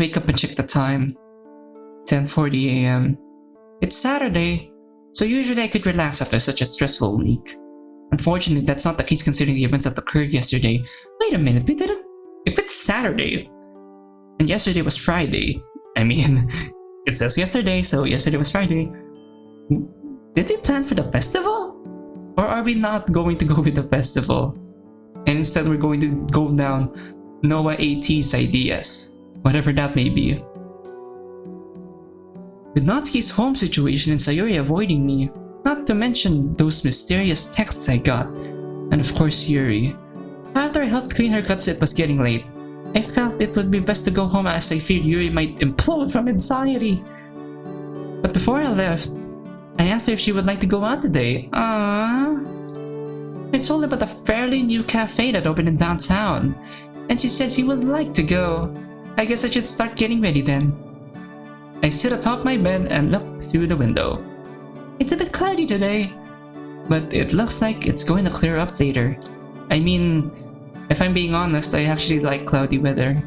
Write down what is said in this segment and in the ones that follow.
wake up and check the time. 10:40 a.m. It's Saturday, so usually I could relax after such a stressful week. Unfortunately, that's not the case considering the events that occurred yesterday. Wait a minute, we didn't... If it's Saturday, and yesterday was Friday, I mean, it says yesterday, so yesterday was Friday. Did we plan for the festival? Or are we not going to go with the festival? And instead we're going to go down Noa-AT's ideas, whatever that may be. With Natsuki's home situation and Sayori avoiding me, not to mention those mysterious texts I got, and of course Yuri. After I helped clean her guts, it was getting late. I felt it would be best to go home as I feared Yuri might implode from anxiety. But before I left, I asked her if she would like to go out today. I told her about a fairly new cafe that opened in downtown, and she said she would like to go. I guess I should start getting ready then. I sit atop my bed and look through the window. It's a bit cloudy today, but it looks like it's going to clear up later. I mean, if I'm being honest, I actually like cloudy weather.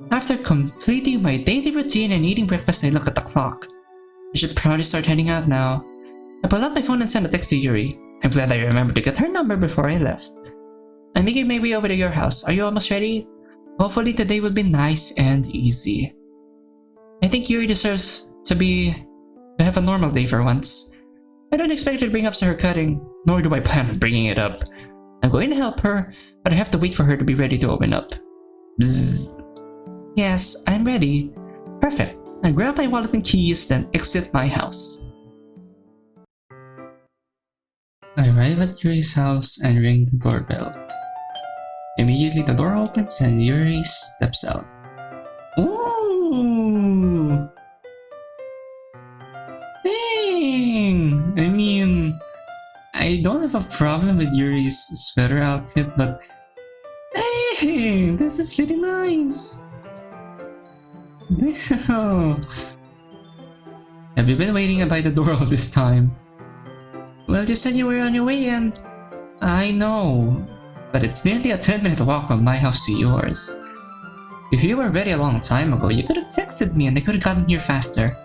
After completing my daily routine and eating breakfast, I look at the clock. I should probably start heading out now. I pull out my phone and send a text to Yuri. I'm glad I remembered to get her number before I left. I'm making my way over to your house. Are you almost ready? Hopefully today will be nice and easy. I think Yuri deserves to have a normal day for once. I don't expect her to bring up her cutting, nor do I plan on bringing it up. I'm going to help her, but I have to wait for her to be ready to open up. Bzzz. Yes, I'm ready. Perfect. I grab my wallet and keys, then exit my house. I arrive at Yuri's house and ring the doorbell. Immediately the door opens and Yuri steps out. Ooh! Dang! I mean, I don't have a problem with Yuri's sweater outfit, but hey, this is really nice! Damn! Have you been waiting by the door all this time? Well, you said you were on your way and... I know, but it's nearly a 10-minute walk from my house to yours. If you were ready a long time ago, you could have texted me and I could have gotten here faster.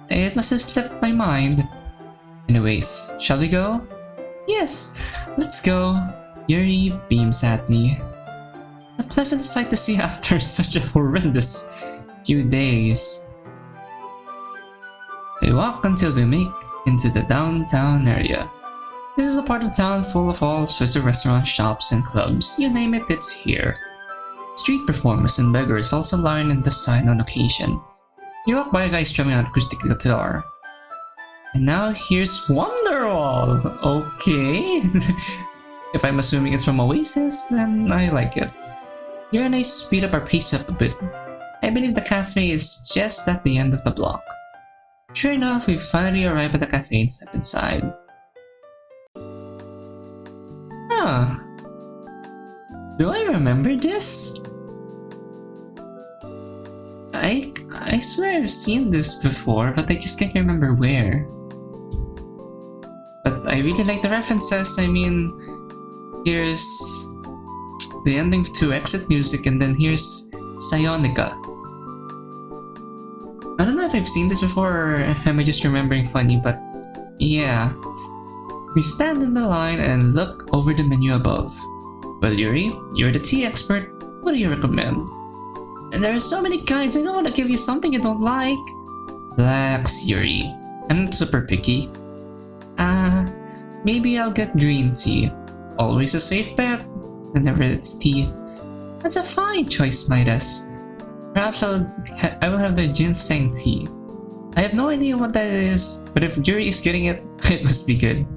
It must have slipped my mind. Anyways, shall we go? Yes, let's go. Yuri beams at me. A pleasant sight to see after such a horrendous few days. We walk until we make into the downtown area. This is a part of town full of all sorts of restaurants, shops, and clubs. You name it, it's here. Street performers and beggars also line in the sign on occasion. You walk by a guy strumming an acoustic guitar. And now here's Wonderwall! Okay. If I'm assuming it's from Oasis, then I like it. Here and I speed up our pace up a bit. I believe the cafe is just at the end of the block. Sure enough, we finally arrive at the cafe and step inside. Huh. Do I remember this? I swear I've seen this before, but I just can't remember where. But I really like the references. I mean, here's the ending to Exit Music, and then here's Monika. I don't know if I've seen this before or am I just remembering funny, but yeah. We stand in the line and look over the menu above. Well, Yuri, you're the tea expert. What do you recommend? And there are so many kinds, I don't want to give you something you don't like. Relax, Yuri. I'm not super picky. Maybe I'll get green tea. Always a safe bet, whenever it's tea. That's a fine choice, Midas. Perhaps I will have the ginseng tea. I have no idea what that is, but if Yuri is getting it, it must be good.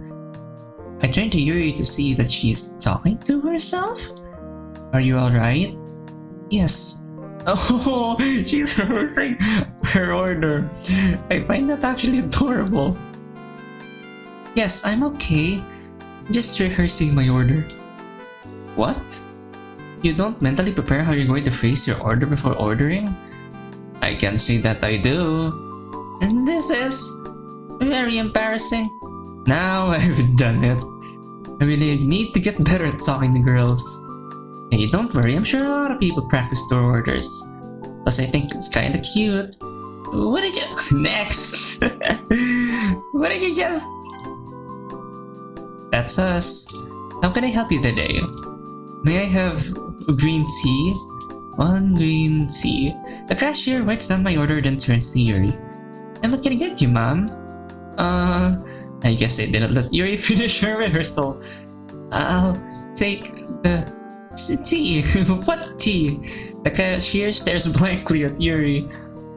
I turn to Yuri to see that she's talking to herself. Are you alright? Yes. Oh, she's rehearsing her order. I find that actually adorable. Yes, I'm okay. Just rehearsing my order. What? You don't mentally prepare how you're going to phrase your order before ordering? I can say that I do. And this is very embarrassing. Now I've done it. I really need to get better at talking to girls. Hey, don't worry, I'm sure a lot of people practice their orders. Plus, I think it's kinda cute. What did you... Next! What did you just... That's us. How can I help you today? May I have green tea? 1 green tea. The cashier writes down my order then turns to Yuri. And what can I get you, ma'am? I guess I didn't let Yuri finish her rehearsal. I'll take the tea. What tea? The cashier stares blankly at Yuri.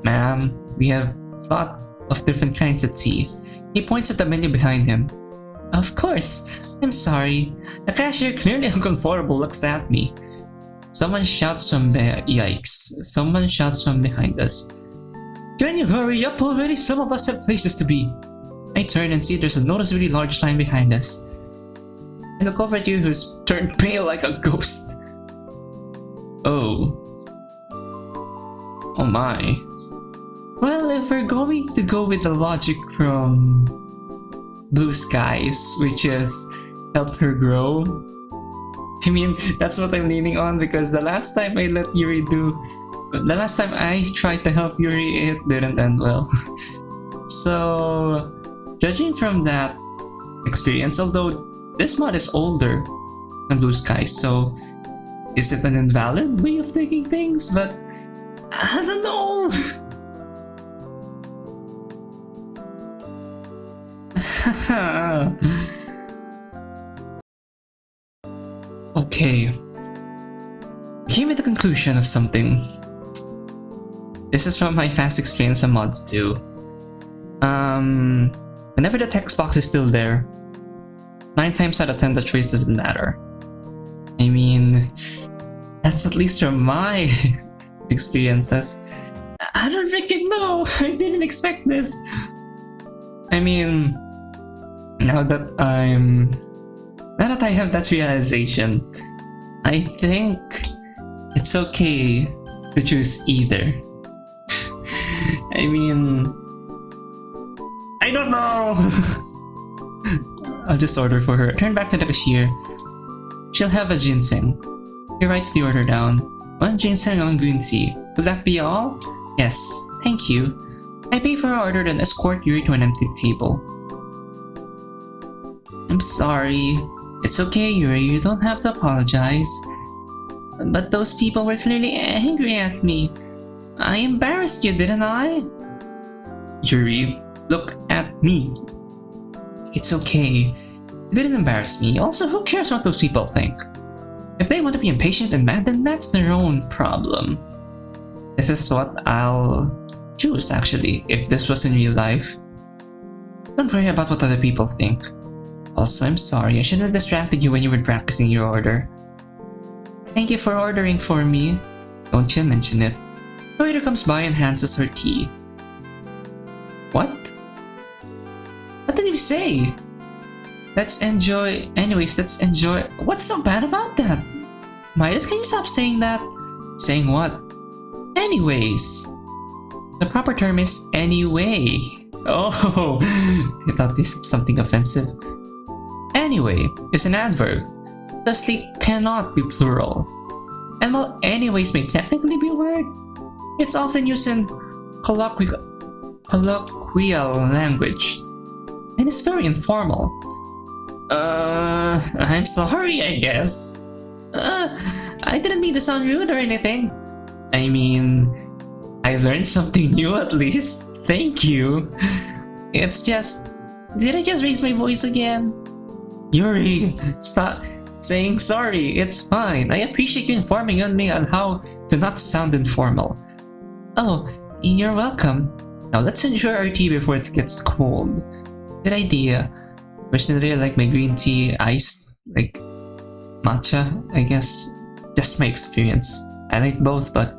Ma'am, we have a lot of different kinds of tea. He points at the menu behind him. Of course. I'm sorry. The cashier, clearly uncomfortable, looks at me. Someone shouts from yikes. Someone shouts from behind us. Can you hurry up already? Some of us have places to be. I turn and see there's a noticeably large line behind us. I look over at you, who's turned pale like a ghost. Oh. Oh my. Well, if we're going to go with the logic from Blue Skies, which is help her grow, I mean, that's what I'm leaning on, because the last time I tried to help Yuri, it didn't end well. So, judging from that experience, although this mod is older than Blue Skies, so is it an invalid way of thinking things? But I don't know. Okay. Came at the conclusion of something. This is from my past experience on mods too. Whenever the text box is still there, 9 times out of 10 the choice doesn't matter. I mean, that's at least from my experiences. I don't freaking know. I didn't expect this. I mean, now that I have that realization, I think it's okay to choose either. I mean, I don't know. I'll just order for her. Turn back to the cashier. She'll have a ginseng. He writes the order down. 1 ginseng, 1 green tea. Will that be all? Yes, thank you. I pay for her order and escort Yuri to an empty table. I'm sorry. It's okay, Yuri, you don't have to apologize. But those people were clearly angry at me. I embarrassed you, didn't I? Yuri, look at me. It's okay. You didn't embarrass me. Also, who cares what those people think? If they want to be impatient and mad, then that's their own problem. This is what I'll choose, actually, if this was in real life. Don't worry about what other people think. Also, I'm sorry, I shouldn't have distracted you when you were practicing your order. Thank you for ordering for me. Don't you mention it. The waiter comes by and hands us her tea. What? What did you say? Let's enjoy... Anyways, let's enjoy... What's so bad about that? Midas, can you stop saying that? Saying what? Anyways. The proper term is anyway. Oh, I thought this was something offensive. Anyway is an adverb, thusly cannot be plural. And while anyways may technically be a word, it's often used in colloquial language, and it's very informal. I'm sorry, I guess. I didn't mean to sound rude or anything. I mean, I learned something new at least. Thank you. It's just... Did I just raise my voice again? Yuri, stop saying sorry. It's fine. I appreciate you informing me on how to not sound informal. Oh, you're welcome. Now let's enjoy our tea before it gets cold. Good idea. Personally, I like my green tea iced, like matcha, I guess. Just my experience. I like both, but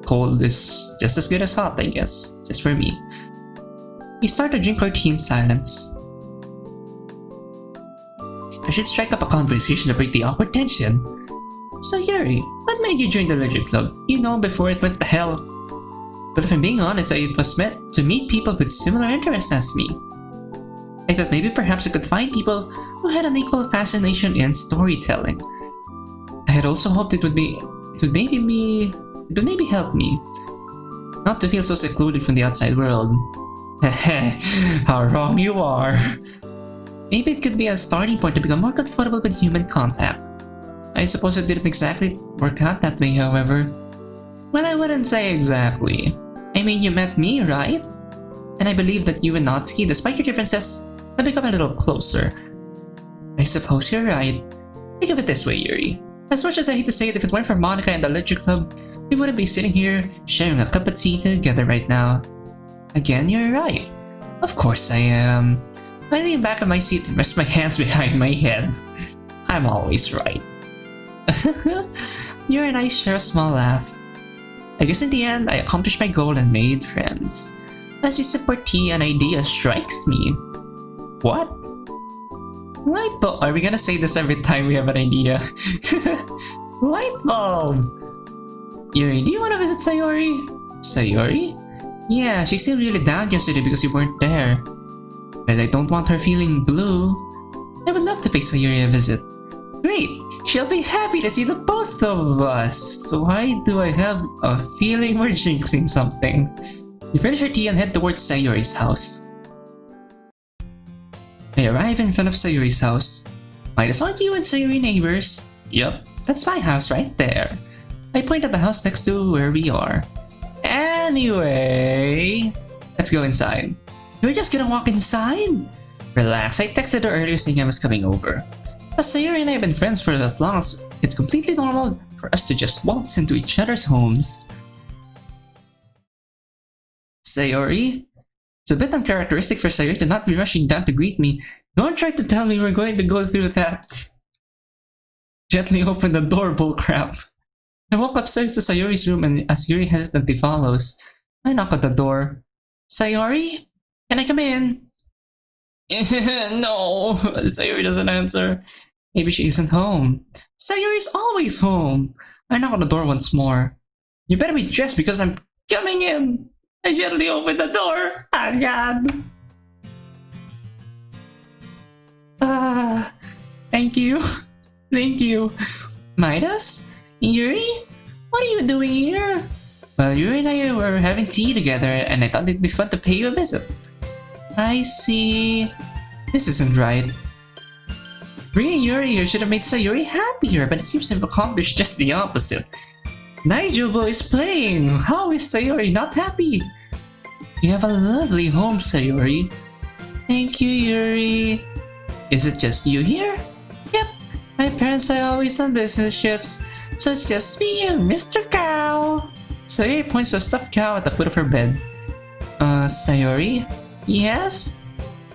cold is just as good as hot, I guess. Just for me. We start to drink our tea in silence. I should strike up a conversation to break the awkward tension. So Yuri, what made you join the Ledger Club? You know, before it went to hell. But if I'm being honest, I was meant to meet people with similar interests as me. I thought maybe perhaps I could find people who had an equal fascination in storytelling. I had also hoped it would maybe help me not to feel so secluded from the outside world. How wrong you are. Maybe it could be a starting point to become more comfortable with human contact. I suppose it didn't exactly work out that way, however. Well, I wouldn't say exactly. I mean, you met me, right? And I believe that you and Natsuki, despite your differences, have become a little closer. I suppose you're right. Think of it this way, Yuri. As much as I hate to say it, if it weren't for Monika and the Literature Club, we wouldn't be sitting here sharing a cup of tea together right now. Again, you're right. Of course I am. I lean back on my seat and rest my hands behind my head. I'm always right. Yuri and I share a small laugh. I guess in the end, I accomplished my goal and made friends. As we sip our tea, an idea strikes me. What? Light bulb. Are we gonna say this every time we have an idea? Light bulb! Yuri, do you want to visit Sayori? Sayori? Yeah, she seemed really down yesterday because you weren't there. But I don't want her feeling blue. I would love to pay Sayori a visit. Great! She'll be happy to see the both of us. Why do I have a feeling we're jinxing something? We finish our tea and head towards Sayori's house. I arrive in front of Sayori's house. Midas, aren't you and Sayori neighbors? Yup, that's my house right there. I point at the house next to where we are. Anyway, let's go inside. You're just gonna walk inside? Relax, I texted her earlier saying I was coming over. As Sayori and I have been friends for as long as it's completely normal for us to just waltz into each other's homes. Sayori? It's a bit uncharacteristic for Sayori to not be rushing down to greet me. Don't try to tell me we're going to go through that. Gently open the door, bullcrap. I walk upstairs to Sayori's room and as Yuri hesitantly follows, I knock at the door. Sayori? Can I come in? No, Sayori doesn't answer. Maybe she isn't home. Sayori's always home. I knock on the door once more. You better be dressed because I'm coming in. I gently open the door. Oh god. Thank you. Thank you. Midas? Yuri? What are you doing here? Well, Yuri and I were having tea together and I thought it'd be fun to pay you a visit. I see. This isn't right. Bringing Yuri here should have made Sayori happier, but it seems to have accomplished just the opposite. Naijubo is playing! How is Sayori not happy? You have a lovely home, Sayori. Thank you, Yuri. Is it just you here? Yep. My parents are always on business trips, so it's just me and Mr. Cow. Sayori points to a stuffed cow at the foot of her bed. Sayori? Yes?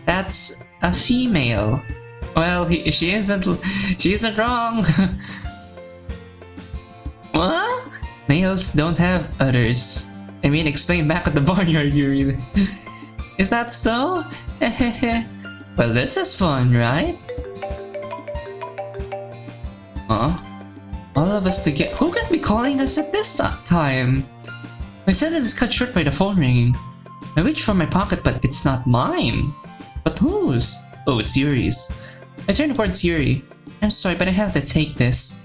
That's a female. Well, she isn't wrong. What? Males don't have udders. I mean, explain back at the barnyard, Yuri. Is that so? Well, this is fun, right? Huh? All of us together. Who can be calling us at this time? My sentence is cut short by the phone ringing. I reach for my pocket, but it's not mine. But whose? Oh, it's Yuri's. I turn towards Yuri. I'm sorry, but I have to take this.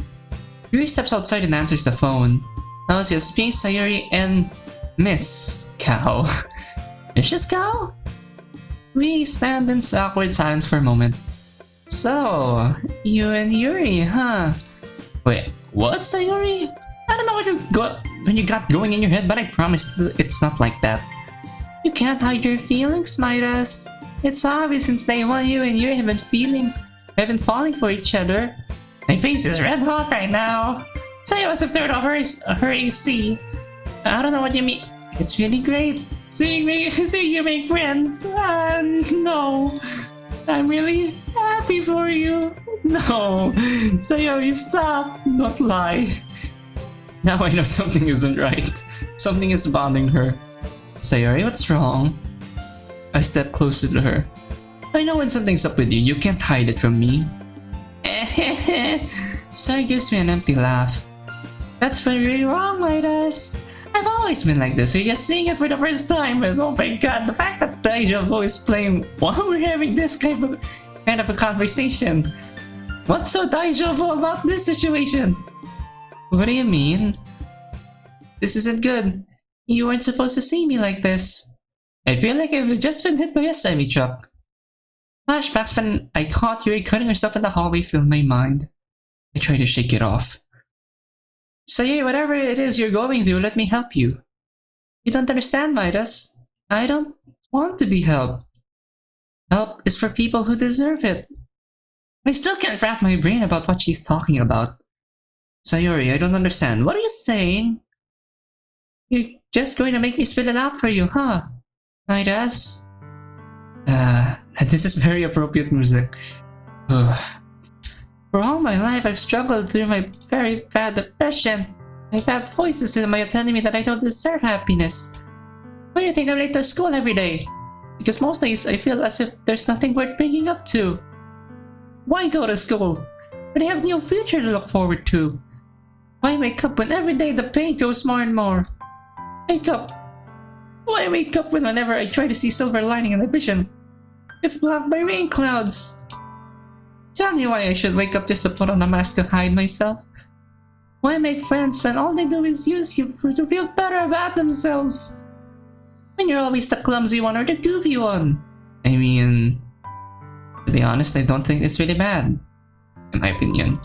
Yuri steps outside and answers the phone. Now it's just me, Sayori, and Miss Cow. Mrs. Cow? We stand in awkward silence for a moment. So, you and Yuri, huh? Wait, what, Sayori? I don't know what you got going in your head, but I promise it's not like that. You can't hide your feelings, Midas. It's obvious since day one you and Yuri have been falling for each other. My face is red hot right now. So I must have turned off her AC. I don't know what you mean. It's really great seeing you make friends. No. I'm really happy for you. No. Sayori, stop. Don't lie. Now I know something isn't right. Something is bothering her. Sayori, what's wrong? I step closer to her. I know when something's up with you. You can't hide it from me. Sayori gives me an empty laugh. That's very wrong, Midas. I've always been like this. You're just seeing it for the first time. And oh my god, the fact that Daijoubu is playing while we're having this kind of a conversation. What's so Daijoubu about this situation? What do you mean? This isn't good. You weren't supposed to see me like this. I feel like I've just been hit by a semi-truck. Flashbacks when I caught Yuri cutting herself in the hallway filled my mind. I tried to shake it off. So yeah, whatever it is you're going through, let me help you. You don't understand, Midas. I don't want to be helped. Help is for people who deserve it. I still can't wrap my brain about what she's talking about. Sayori, I don't understand. What are you saying? You're just going to make me spit it out for you, huh? Midas? This is very appropriate music. Ugh. For all my life, I've struggled through my very bad depression. I've had voices in my head telling me that I don't deserve happiness. Why do you think I'm late to school every day? Because most days I feel as if there's nothing worth waking up to. Why go to school when I have no future to look forward to? Why wake up when every day the pain grows more and more? Wake up. Why wake up when whenever I try to see silver lining in the vision, it's blocked by rain clouds? Tell me why I should wake up just to put on a mask to hide myself? Why make friends when all they do is use you to feel better about themselves? When you're always the clumsy one or the goofy one? I mean, to be honest, I don't think it's really bad, in my opinion.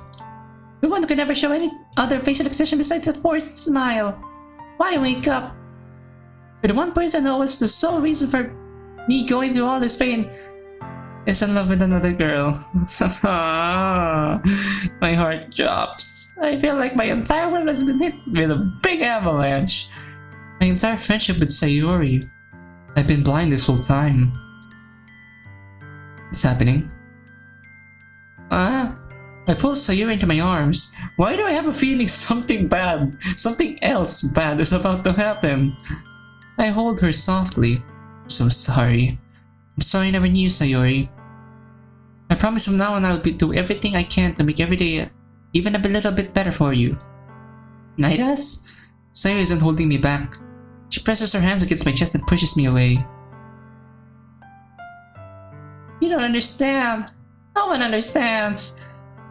The one who can never show any other facial expression besides a forced smile. Why wake up? But the one person who was the sole reason for me going through all this pain is in love with another girl. My heart drops. I feel like my entire world has been hit with a big avalanche. My entire friendship with Sayori. I've been blind this whole time. What's happening? I pulled Sayori into my arms. Why do I have a feeling something else bad is about to happen? I hold her softly. I'm so sorry. I'm sorry I never knew, Sayori. I promise from now on I will do everything I can to make every day even a little bit better for you. Midas? Sayori isn't holding me back. She presses her hands against my chest and pushes me away. You don't understand. No one understands.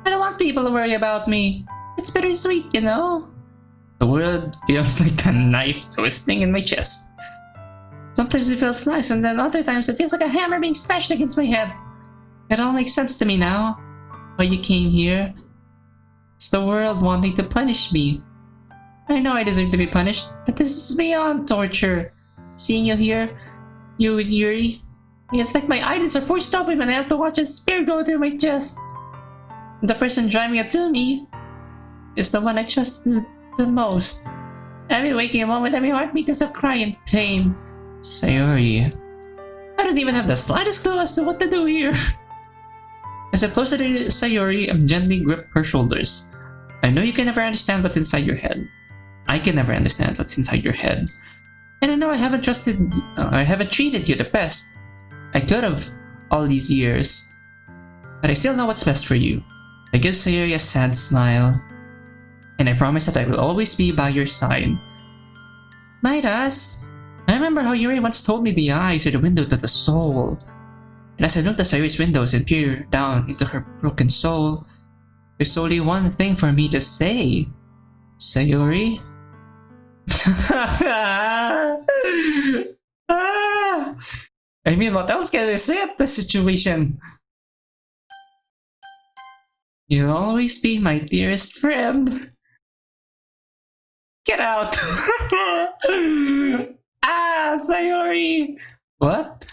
I don't want people to worry about me. It's bittersweet, you know? The world feels like a knife twisting in my chest. Sometimes it feels nice, and then other times it feels like a hammer being smashed against my head. It all makes sense to me now. Why you came here? It's the world wanting to punish me. I know I deserve to be punished, but this is beyond torture. Seeing you here, you with Yuri, it's like my eyelids are forced open when I have to watch a spear go through my chest. The person driving it to me is the one I trusted the most. Every waking moment, every heartbeat is a cry in pain. Sayori. I don't even have the slightest clue as to what to do here. As I closer to Sayori, I gently grip her shoulders. I know you can never understand what's inside your head. I can never understand what's inside your head. And I know I haven't treated you the best I could have all these years. But I still know what's best for you. I give Sayori a sad smile. And I promise that I will always be by your side. Midas! I remember how Yuri once told me the eyes are the window to the soul. And as I looked at Sayori's windows and peered down into her broken soul, there's only one thing for me to say. Sayori? I mean, what else can I say at this situation? You'll always be my dearest friend. Get out! Sayori! What?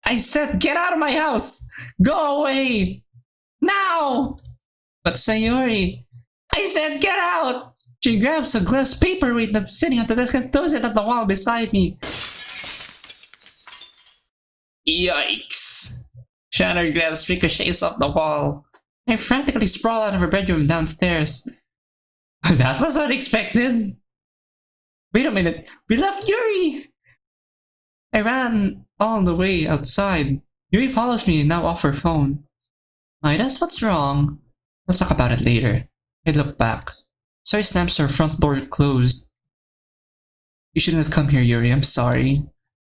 I said get out of my house! Go away! Now! But Sayori, I said get out! She grabs a glass paperweight that's sitting at the desk and throws it at the wall beside me. Yikes! Shattered glass ricochets off the wall. I frantically sprawl out of her bedroom downstairs. That was unexpected. Wait a minute, we left Yuri! I ran all the way outside. Yuri follows me now off her phone. Midas, what's wrong? We'll talk about it later. I look back. Sayori snaps her front door closed. You shouldn't have come here, Yuri. I'm sorry.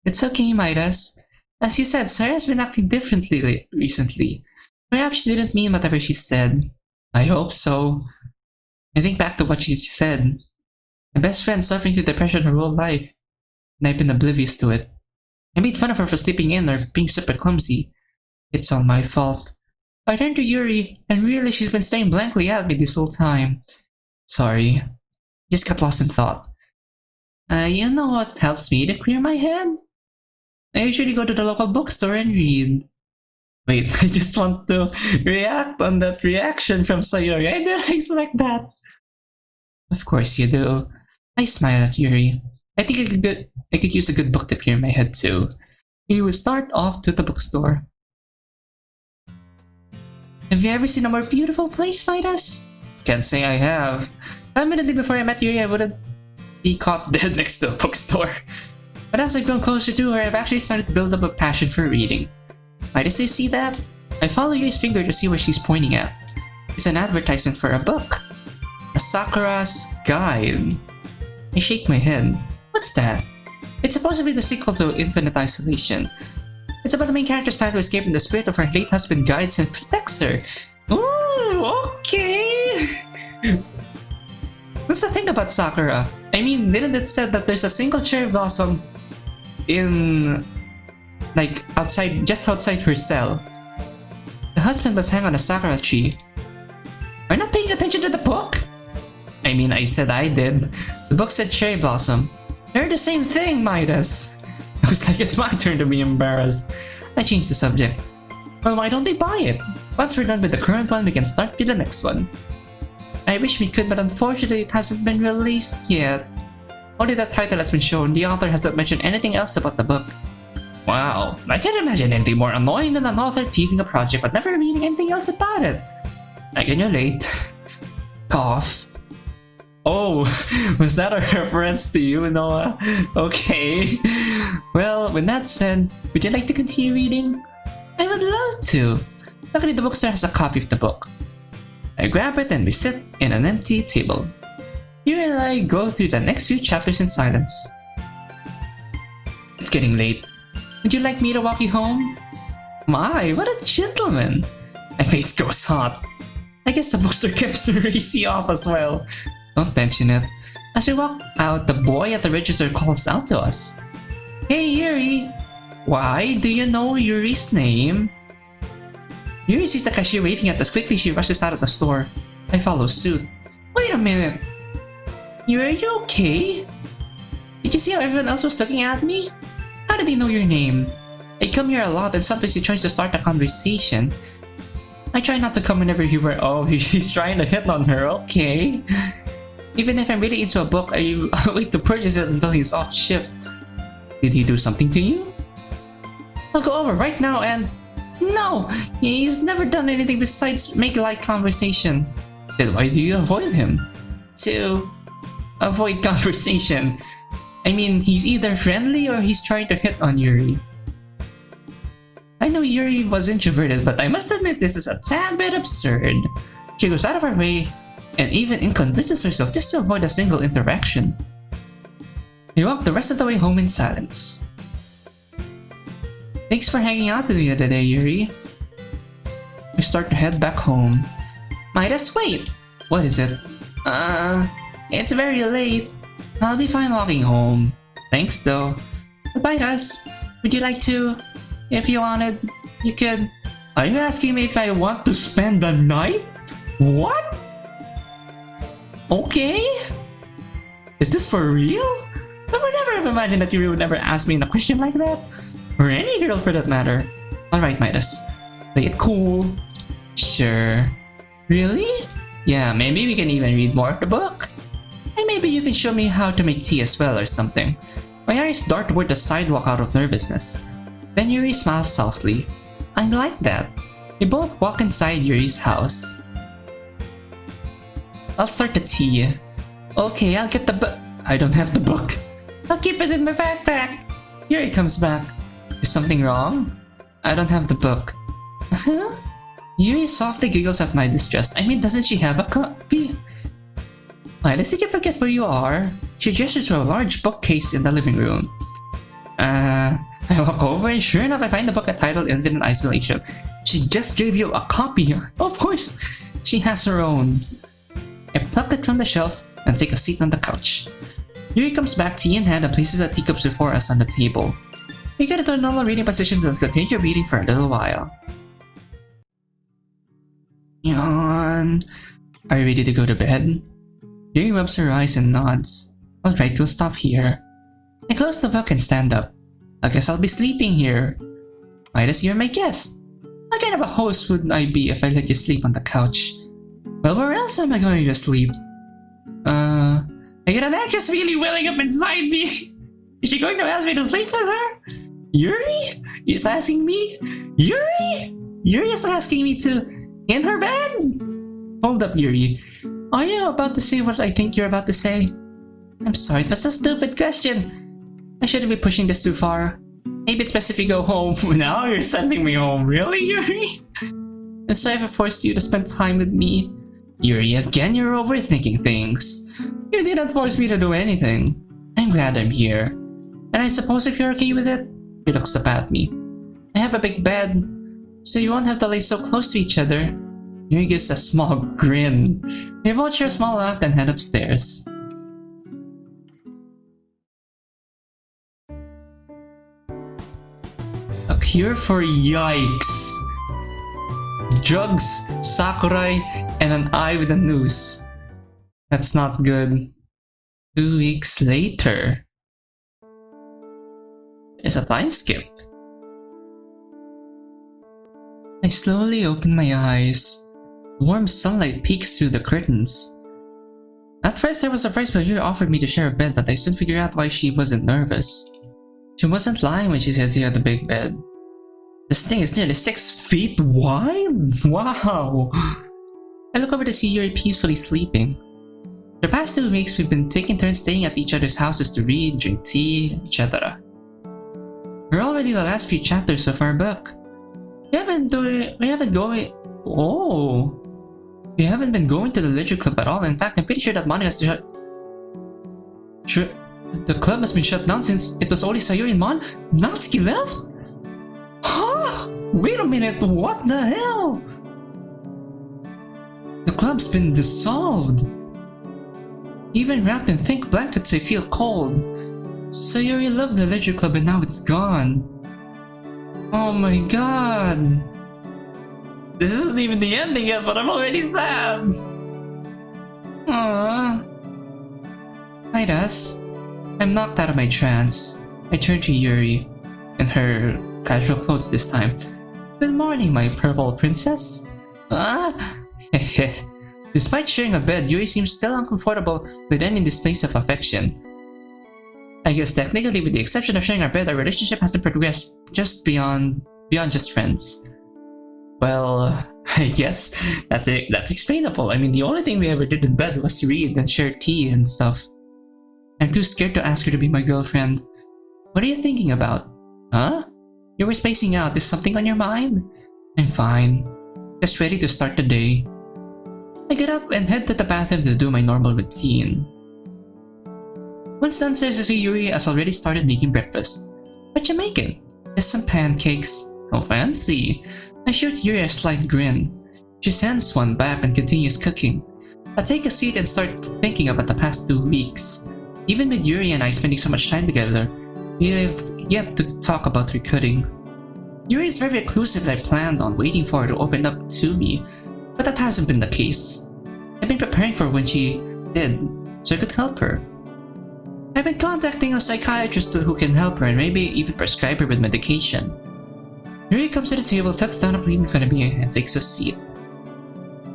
It's okay, Midas. As you said, Sayori has been acting differently recently. Perhaps she didn't mean whatever she said. I hope so. I think back to what she said. My best friend suffering through depression her whole life, and I've been oblivious to it. I made fun of her for sleeping in or being super clumsy. It's all my fault. I turned to Yuri, and realized she's been staring blankly at me this whole time. Sorry. Just got lost in thought. You know what helps me to clear my head? I usually go to the local bookstore and read. Wait, I just want to react on that reaction from Sayori. I didn't expect that. Of course you do. I smile at Yuri. I think I could use a good book to clear my head too. We will start off to the bookstore. Have you ever seen a more beautiful place, Midas? Can't say I have. Admittedly, before I met Yuri, I wouldn't be caught dead next to a bookstore. But as I've grown closer to her, I've actually started to build up a passion for reading. Midas, do you see that? I follow Yuri's finger to see where she's pointing at. It's an advertisement for a book. A Sakura's Guide. I shake my head. What's that? It's supposed to be the sequel to Infinite Isolation. It's about the main character's plan to escape when the spirit of her late husband guides and protects her. Ooh, okay! What's the thing about Sakura? I mean, didn't it said that there's a single cherry blossom in... like, outside, just outside her cell? The husband must hang on a Sakura tree. Are you not paying attention to the book? I mean, I said I did. The book said cherry blossom. They're the same thing, Midas. I was like, it's my turn to be embarrassed. I changed the subject. Well, why don't they buy it? Once we're done with the current one, we can start with the next one. I wish we could, but unfortunately it hasn't been released yet. Only the title has been shown. The author hasn't mentioned anything else about the book. Wow, I can't imagine anything more annoying than an author teasing a project but never reading anything else about it. I can relate. Cough. Oh, was that a reference to you, Noah? Okay. Well, with that said, would you like to continue reading? I would love to. Luckily, the bookstore has a copy of the book. I grab it and we sit in an empty table. You and I go through the next few chapters in silence. It's getting late. Would you like me to walk you home? My, what a gentleman! My face goes hot. I guess the bookstore keeps the AC off as well. Don't mention it. As we walk out, the boy at the register calls out to us. Hey Yuri! Why, do you know Yuri's name? Yuri sees the cashier waving at us. Quickly she rushes out of the store. I follow suit. Wait a minute! Yuri, are you okay? Did you see how everyone else was looking at me? How did he know your name? I come here a lot and sometimes he tries to start a conversation. I try not to come whenever he were. Oh, he's trying to hit on her, okay. Even if I'm really into a book, I'll wait to purchase it until he's off shift. Did he do something to you? I'll go over right now and... No! He's never done anything besides make light conversation. Then why do you avoid him? To... avoid conversation. I mean, he's either friendly or he's trying to hit on Yuri. I know Yuri was introverted, but I must admit this is a tad bit absurd. She goes out of her way and even inconveniences herself just to avoid a single interaction. We walk the rest of the way home in silence. Thanks for hanging out with me today, Yuri. We start to head back home. Midas, wait! What is it? It's very late. I'll be fine walking home. Thanks though. Midas, would you like to... If you wanted, you could... Are you asking me if I want to spend the night? What? Okay? Is this for real? I would never have imagined that Yuri would never ask me a question like that. Or any girl for that matter. Alright, Midas. Play it cool. Sure. Really? Yeah, maybe we can even read more of the book. And maybe you can show me how to make tea as well or something. My eyes dart toward the sidewalk out of nervousness. Then Yuri smiles softly. I like that. We both walk inside Yuri's house. I'll start the tea. Okay, I'll get the book. I don't have the book. I'll keep it in my backpack. Yuri comes back. Is something wrong? I don't have the book. Yuri softly giggles at my distress. I mean, doesn't she have a copy? Midas, did you forget where you are? She gestures to a large bookcase in the living room. I walk over and sure enough I find the book entitled Infinite Isolation. She just gave you a copy. Of course, she has her own. I pluck it it from the shelf and take a seat on the couch. Yuri comes back, tea in hand, and places the teacups before us on the table. We get into our normal reading positions and continue reading for a little while. Yawn. Are you ready to go to bed? Yuri rubs her eyes and nods. Alright, we'll stop here. I close the book and stand up. I guess I'll be sleeping here. Midas, you're my guest. What kind of a host would I be if I let you sleep on the couch? Well, where else am I going to sleep? I get an anxious feeling welling up inside me. Is she going to ask me to sleep with her? Yuri? Is asking me? Yuri? Yuri is asking me to in her bed? Hold up, Yuri. Are you about to say what I think you're about to say? I'm sorry, that's a stupid question. I shouldn't be pushing this too far. Maybe it's best if you go home. Now you're sending me home, really, Yuri? I'm sorry if I forced you to spend time with me. Yuri, again you're overthinking things. You didn't force me to do anything. I'm glad I'm here. And I suppose if you're okay with it? He looks up at me. I have a big bed, so you won't have to lay so close to each other. Yuri gives a small grin. We both share a small laugh and head upstairs. A cure for yikes. Drugs, sakurai, and an eye with a noose. That's not good. 2 weeks later. There's a time skip. I slowly open my eyes. Warm sunlight peeks through the curtains. At first I was surprised when Yuri offered me to share a bed, but I soon figured out why she wasn't nervous. She wasn't lying when she said she had a big bed. This thing is nearly 6 feet wide? Wow! I look over to see Yuri peacefully sleeping. The past 2 weeks we've been taking turns staying at each other's houses to read, drink tea, etc. We're already in the last few chapters of our book. We haven't been going to the literature club at all. In fact, I'm pretty sure that Monika's the club has been shut down since it was only Sayori and Natsuki left? Huh? Wait a minute, what the hell? The club's been dissolved. Even wrapped in thick blankets, I feel cold. Sayori loved the literature club and now it's gone. Oh my god. This isn't even the ending yet, but I'm already sad. Aww. Midas. I'm knocked out of my trance. I turn to Yuri, in her casual clothes this time. Good morning, my purple princess. Despite sharing a bed, Yuri seems still uncomfortable with any displays of affection. I guess technically, with the exception of sharing our bed, our relationship hasn't progressed just beyond just friends. Well, I guess that's explainable. I mean, the only thing we ever did in bed was read and share tea and stuff. I'm too scared to ask her to be my girlfriend. What are you thinking about? Huh? You were spacing out. Is something on your mind? I'm fine. Just ready to start the day. I get up and head to the bathroom to do my normal routine. Once downstairs, I see Yuri has already started making breakfast. What you making? Just some pancakes. Oh, fancy. I shoot Yuri a slight grin. She sends one back and continues cooking. I take a seat and start thinking about the past 2 weeks. Even with Yuri and I spending so much time together, we have yet to talk about recruiting. Yuri is very reclusive and I planned on waiting for her to open up to me, but that hasn't been the case. I've been preparing for when she did, so I could help her. I've been contacting a psychiatrist who can help her and maybe even prescribe her with medication. Yuri comes to the table, sits down up in front of me, and takes a seat.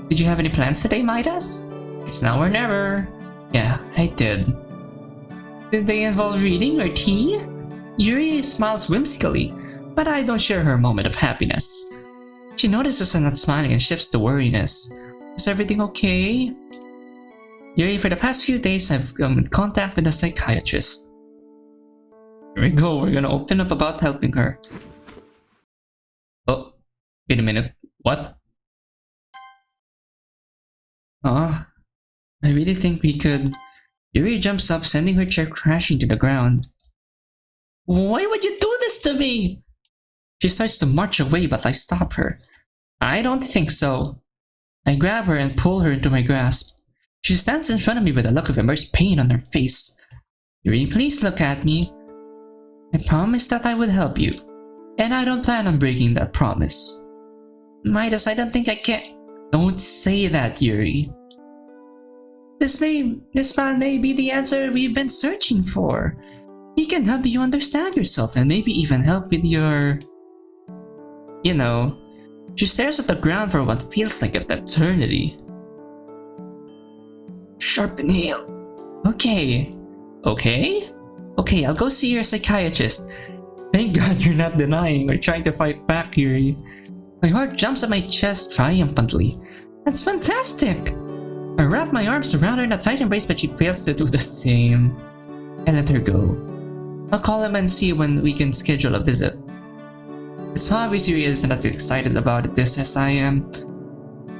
Did you have any plans today, Midas? It's now or never. Yeah, I did. Did they involve reading or tea? Yuri smiles whimsically, but I don't share her moment of happiness. She notices I'm not smiling and shifts to worriness. Is everything okay? Yuri, for the past few days I've come in contact with a psychiatrist. Here we go, we're gonna open up about helping her. Oh, wait a minute. What? I really think we could... Yuri jumps up, sending her chair crashing to the ground. Why would you do this to me? She starts to march away, but I stop her. I don't think so. I grab her and pull her into my grasp. She stands in front of me with a look of immersed pain on her face. Yuri, please look at me. I promised that I would help you, and I don't plan on breaking that promise. Midas, I don't think I can. Don't say that, Yuri. This man may be the answer we've been searching for. He can help you understand yourself and maybe even help with your... You know. She stares at the ground for what feels like an eternity. Sharp nail. Okay, I'll go see your psychiatrist. Thank God you're not denying or trying to fight back, Yuri. My heart jumps at my chest triumphantly. That's fantastic! I wrap my arms around her in a tight embrace, but she fails to do the same. I let her go. I'll call him and see when we can schedule a visit. It's obvious Yuri isn't as excited about this as I am.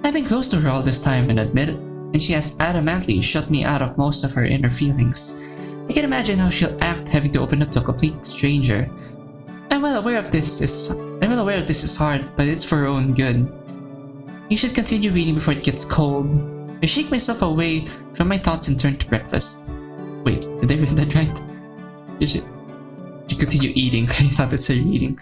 I've been close to her all this time and admit it, and she has adamantly shut me out of most of her inner feelings. I can imagine how she'll act having to open up to a complete stranger. I'm well aware this is hard, but it's for her own good. You should continue reading before it gets cold. I shake myself away from my thoughts and turn to breakfast. Wait, did I read that right? You should continue eating. I thought it said eating.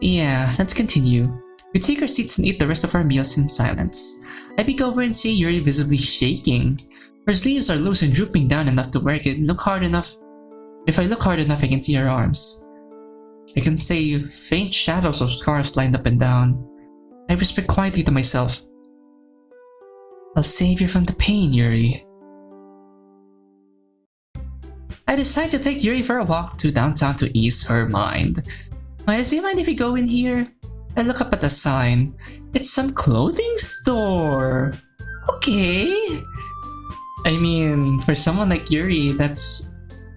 Yeah, let's continue. We take our seats and eat the rest of our meals in silence. I peek over and see Yuri visibly shaking. Her sleeves are loose and drooping down enough to where I can look hard enough. If I look hard enough, I can see her arms. I can see faint shadows of scars lined up and down. I whisper quietly to myself, I'll save you from the pain, Yuri. I decide to take Yuri for a walk to downtown to ease her mind. Midas, do you mind if we go in here? I look up at the sign. It's some clothing store. Okay. I mean, for someone like Yuri, that's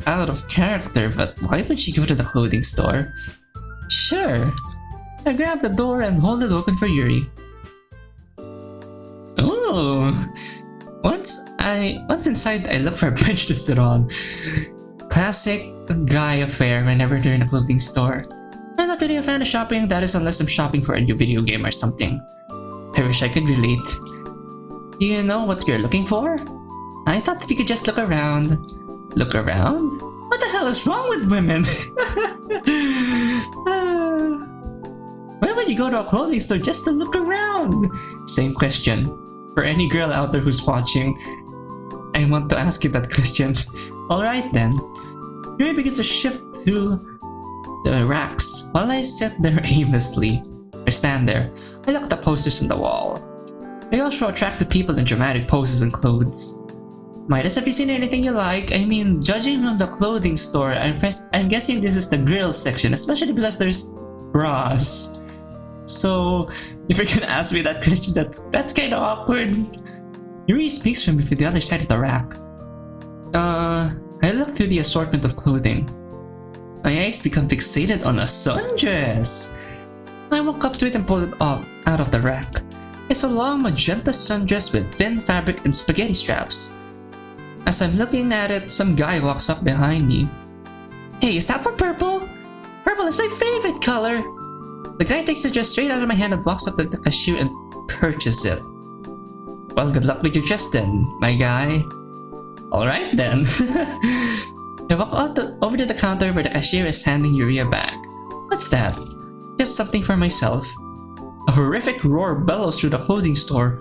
out of character, but why would she go to the clothing store? Sure. I grab the door and hold it open for Yuri. Oh. Once inside, I look for a bench to sit on. Classic guy affair whenever they're in a clothing store. I'm not really a fan of shopping, that is unless I'm shopping for a new video game or something. I wish I could relate. Do you know what you're looking for? I thought that you could just look around. Look around? What the hell is wrong with women? Why would you go to a clothing store just to look around? Same question. For any girl out there who's watching, I want to ask you that question. Alright then. Yuri begins to shift to the racks while I sit there aimlessly. I stand there. I look at the posters on the wall. They all show attractive people in dramatic poses and clothes. Midas, have you seen anything you like? I mean, judging from the clothing store, I'm guessing this is the girls section, especially because there's bras. So, if you're gonna ask me that question, that's kinda awkward. Yuri speaks from the other side of the rack. I look through the assortment of clothing. My eyes become fixated on a sundress. I walk up to it and pull it out of the rack. It's a long magenta sundress with thin fabric and spaghetti straps. As I'm looking at it, some guy walks up behind me. Hey, is that for purple? Purple is my favorite color! The guy takes the dress straight out of my hand and walks up to the cashier and purchases it. Well, good luck with your dress then, my guy. Alright then. I walk over to the counter where the cashier is handing Yuri a bag. What's that? Just something for myself. A horrific roar bellows through the clothing store.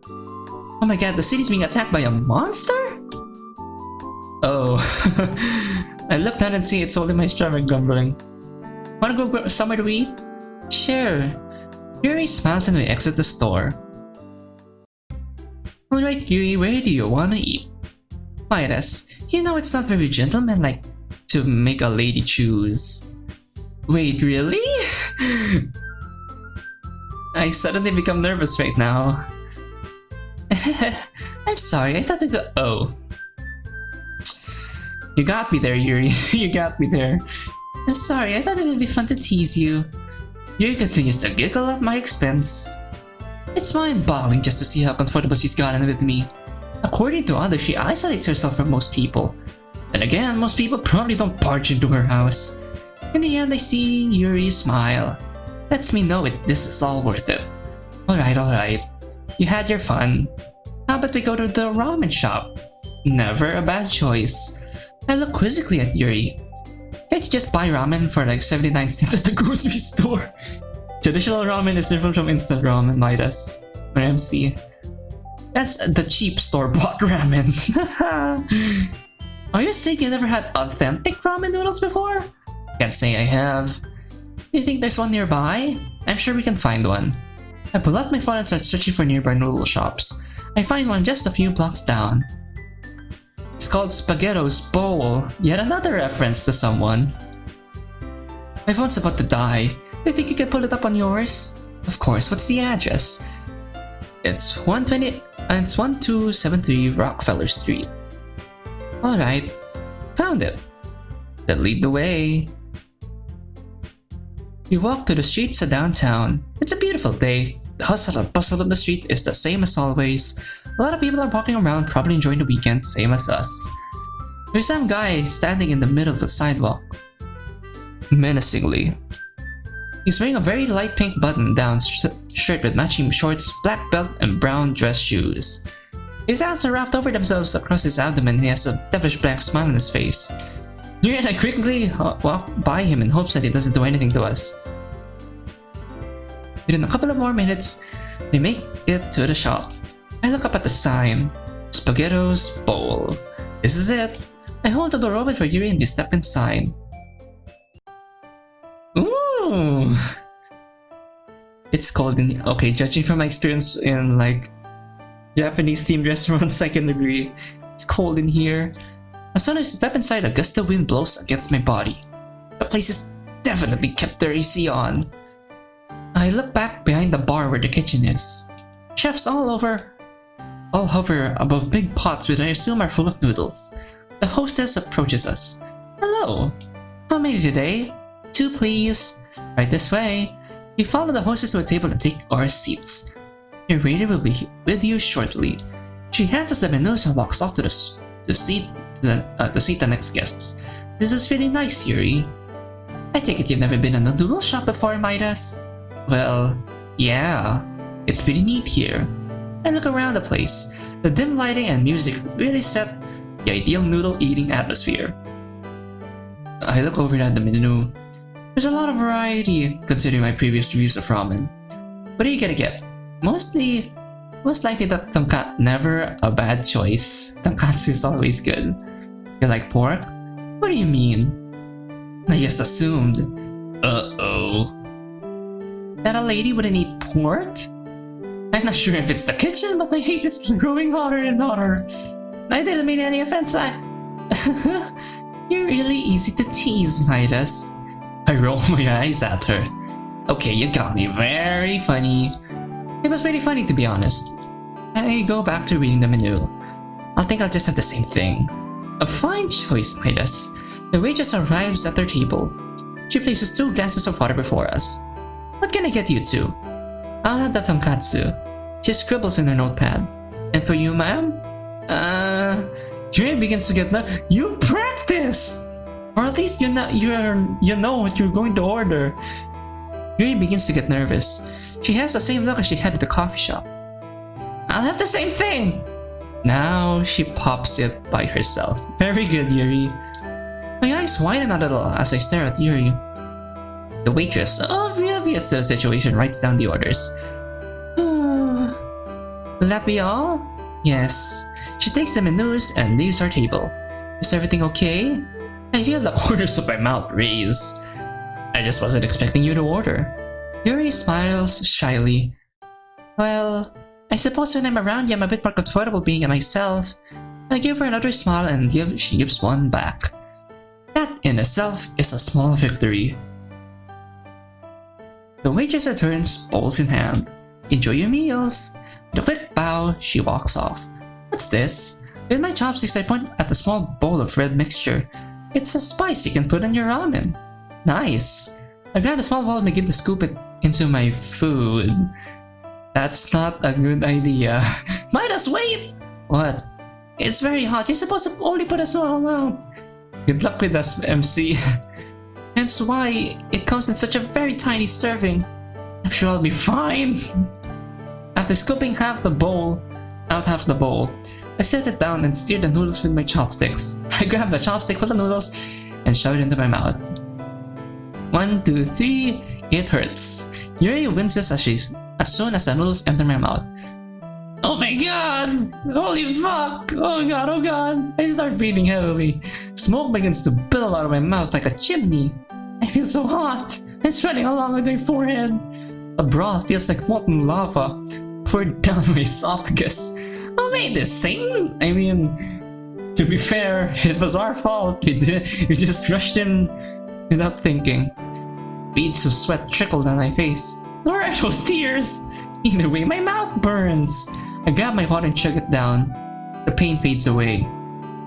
Oh my god, the city's being attacked by a monster? Oh. I look down and see it's only my stomach grumbling. Wanna go somewhere to eat? Sure. Yuri smiles and we exit the store. Alright Yuri, where do you wanna eat? Midas, you know it's not very gentlemanlike to make a lady choose. Wait, really? I suddenly become nervous right now. I'm sorry, I thought it. Oh. You got me there, Yuri. You got me there. I'm sorry, I thought it would be fun to tease you. Yuri continues to giggle at my expense. It's mind-boggling just to see how comfortable she's gotten with me. According to others, she isolates herself from most people. And again, most people probably don't barge into her house. In the end, I see Yuri smile. Lets me know this is all worth it. Alright. You had your fun. How about we go to the ramen shop? Never a bad choice. I look quizzically at Yuri. Can't you just buy ramen for like 79 cents at the grocery store? Traditional ramen is different from instant ramen, Midas. Or MC. That's the cheap store-bought ramen. Are you saying you never had authentic ramen noodles before? Can't say I have. Do you think there's one nearby? I'm sure we can find one. I pull out my phone and start searching for nearby noodle shops. I find one just a few blocks down. It's called Spaghetto's Bowl, yet another reference to someone. My phone's about to die. Do you think you can pull it up on yours? Of course, what's the address? It's 1273 Rockefeller Street. Alright, found it. Then lead the way. We walk to the streets of downtown. It's a beautiful day. The hustle and bustle of the street is the same as always. A lot of people are walking around, probably enjoying the weekend, same as us. There's some guy standing in the middle of the sidewalk. Menacingly. He's wearing a very light pink button-down shirt with matching shorts, black belt, and brown dress shoes. His hands are wrapped over themselves across his abdomen and he has a devilish blank smile on his face. Yuri and I quickly walk by him in hopes that he doesn't do anything to us. Within a couple of more minutes, we make it to the shop. I look up at the sign. Spaghetto's Bowl. This is it. I hold the door open for Yuri and we step inside. Ooh! It's cold in here. Okay, judging from my experience in like Japanese themed restaurants, I can agree. It's cold in here. As soon as I step inside, a gust of wind blows against my body. The place has definitely kept their AC on. I look back behind the bar where the kitchen is. Chefs all hover above big pots which I assume are full of noodles. The hostess approaches us. Hello! How many today? 2 please. Right this way. We follow the hostess to a table and take our seats. Your waiter will be with you shortly. She hands us the menus and walks off to seat the next guests. This is really nice, Yuri. I take it you've never been in a noodle shop before, Midas? Well, yeah. It's pretty neat here. I look around the place. The dim lighting and music really set the ideal noodle eating atmosphere. I look over at the menu. There's a lot of variety considering my previous reviews of ramen. What are you gonna get? Most likely the tonkatsu. Never a bad choice. Tonkatsu is always good. You like pork? What do you mean? I just assumed. Uh-oh. That a lady wouldn't eat pork? I'm not sure if it's the kitchen, but my face is growing hotter and hotter. I didn't mean any offense. You're really easy to tease, Midas. I roll my eyes at her. Okay, you got me. Very funny. It was pretty funny, to be honest. I go back to reading the menu. I think I'll just have the same thing. A fine choice, Midas. The waitress arrives at their table. She places 2 glasses of water before us. What can I get you 2? I'll have the tonkatsu. She scribbles in her notepad. And for you, ma'am? Yuri begins to get nervous. You practiced! Or at least you know what you're going to order. Yuri begins to get nervous. She has the same look as she had at the coffee shop. I'll have the same thing! Now she pops it by herself. Very good, Yuri. My eyes widen a little as I stare at Yuri. The waitress, oblivious to the situation, writes down the orders. Will that be all? Yes. She takes the menus and leaves our table. Is everything okay? I feel the corners of my mouth raise. I just wasn't expecting you to order. Yuri smiles shyly. Well, I suppose when I'm around you I'm a bit more comfortable being myself. I give her another smile and she gives one back. That in itself is a small victory. The waitress returns, bowls in hand. Enjoy your meals. With a quick bow, she walks off. What's this? With my chopsticks I point at the small bowl of red mixture. It's a spice you can put in your ramen. Nice. I grab a small bowl and begin to scoop it into my food. That's not a good idea. Midas, wait! What? It's very hot. You're supposed to only put a small amount. Good luck with us, MC. Hence why it comes in such a very tiny serving. I'm sure I'll be fine. After scooping half the bowl, out half the bowl. I set it down and stirred the noodles with my chopsticks. I grabbed the chopstick full of noodles and shoved it into my mouth. 1, 2, 3, it hurts. Yuri winces as soon as the noodles enter my mouth. Oh my god! Holy fuck! Oh god, oh god! I start breathing heavily. Smoke begins to billow out of my mouth like a chimney. I feel so hot. I'm sweating along with my forehead. The broth feels like molten lava poured down my esophagus. Who made this scene? I mean, to be fair, it was our fault. We just rushed in without thinking. Beads of sweat trickled down my face. Nor are those tears. Either way, my mouth burns. I grab my water and chug it down. The pain fades away.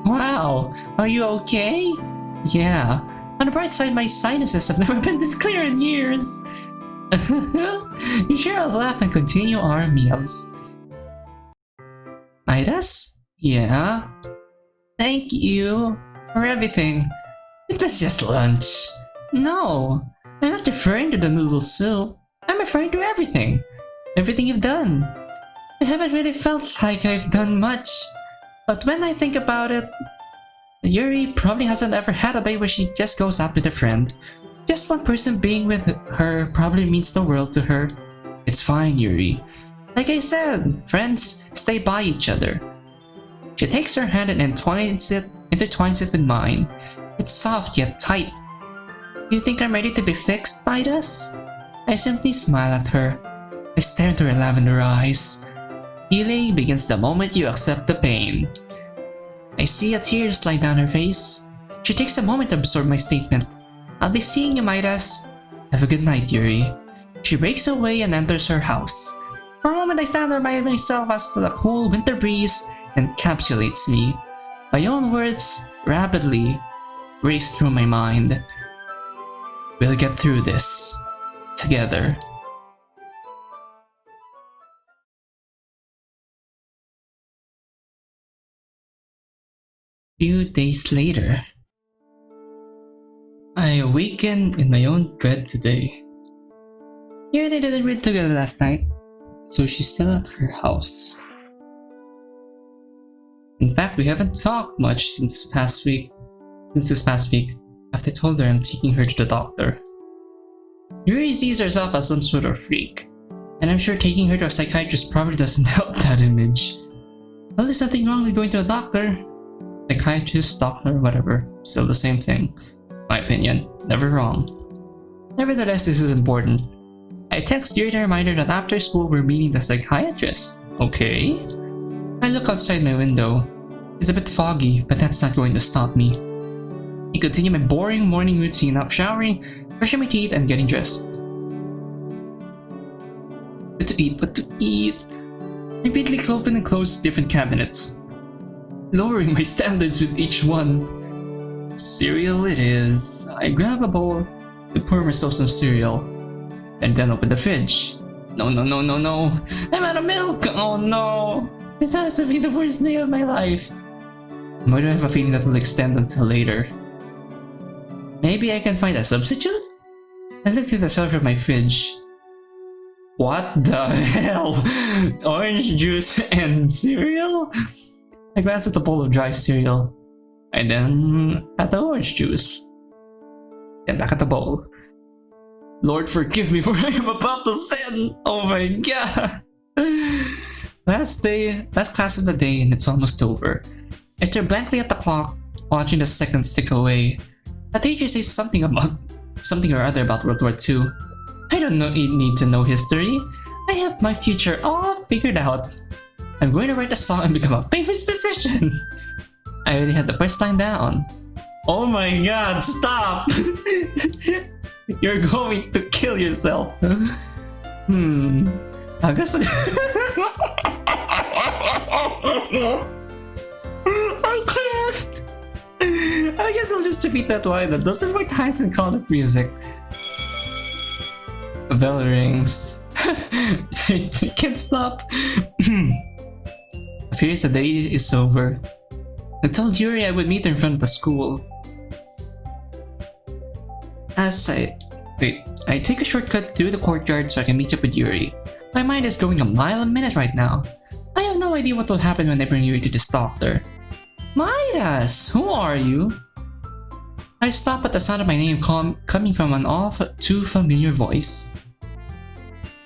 Wow, are you okay? Yeah. On the bright side, my sinuses have never been this clear in years. You sure I'll laugh and continue our meals. Midas? Yeah? Thank you for everything. It was just lunch. No, I'm not referring to the noodle soup. I'm referring to everything. Everything you've done. I haven't really felt like I've done much. But when I think about it, Yuri probably hasn't ever had a day where she just goes out with a friend. Just one person being with her probably means the world to her. It's fine, Yuri. Like I said, friends stay by each other. She takes her hand and intertwines it with mine. It's soft yet tight. You think I'm ready to be fixed, Midas? I simply smile at her. I stare into her lavender eyes. Healing begins the moment you accept the pain. I see a tear slide down her face. She takes a moment to absorb my statement. I'll be seeing you, Midas. Have a good night, Yuri. She breaks away and enters her house. For a moment I stand there by myself as the cool winter breeze encapsulates me. My own words rapidly race through my mind. We'll get through this. Together. Few days later, I awaken in my own bed today. Yuri and I didn't read together last night, so she's still at her house. In fact, we haven't talked much since this past week, after I told her I'm taking her to the doctor. Yuri sees herself as some sort of freak, and I'm sure taking her to a psychiatrist probably doesn't help that image. Well, there's nothing wrong with going to a doctor. Psychiatrist, doctor, whatever, still the same thing. My opinion, never wrong. Nevertheless, this is important. I text Yuri to remind her that after school we're meeting the psychiatrist. Okay. I look outside my window. It's a bit foggy, but that's not going to stop me. I continue my boring morning routine of showering, brushing my teeth, and getting dressed. What to eat? I repeatedly open and close different cabinets, lowering my standards with each one. Cereal it is. I grab a bowl to pour myself some cereal, and then open the fridge. No. I'm out of milk! Oh no! This has to be the worst day of my life. Why do I have a feeling that will extend until later? Maybe I can find a substitute? I look through the shelf of my fridge. What the hell? Orange juice and cereal? I glance at the bowl of dry cereal, and then at the orange juice, and back at the bowl. Lord forgive me for I am about to sin! Oh my god! Last class of the day and it's almost over. I stare blankly at the clock, watching the seconds tick away. The teacher says something or other about World War II. I don't need to know history. I have my future all figured out. I'm going to write a song and become a famous musician. I already had the first line down. Oh my god, stop! You're going to kill yourself. I guess I can't. I guess I'll just repeat that line a dozen more times and call it music. A bell rings. I can't stop. Appears the day is over. I told Yuri I would meet her in front of the school. I take a shortcut through the courtyard so I can meet up with Yuri. My mind is going a mile a minute right now. I have no idea what will happen when I bring Yuri to this doctor. Midas, who are you? I stop at the sound of my name coming from an all too familiar voice.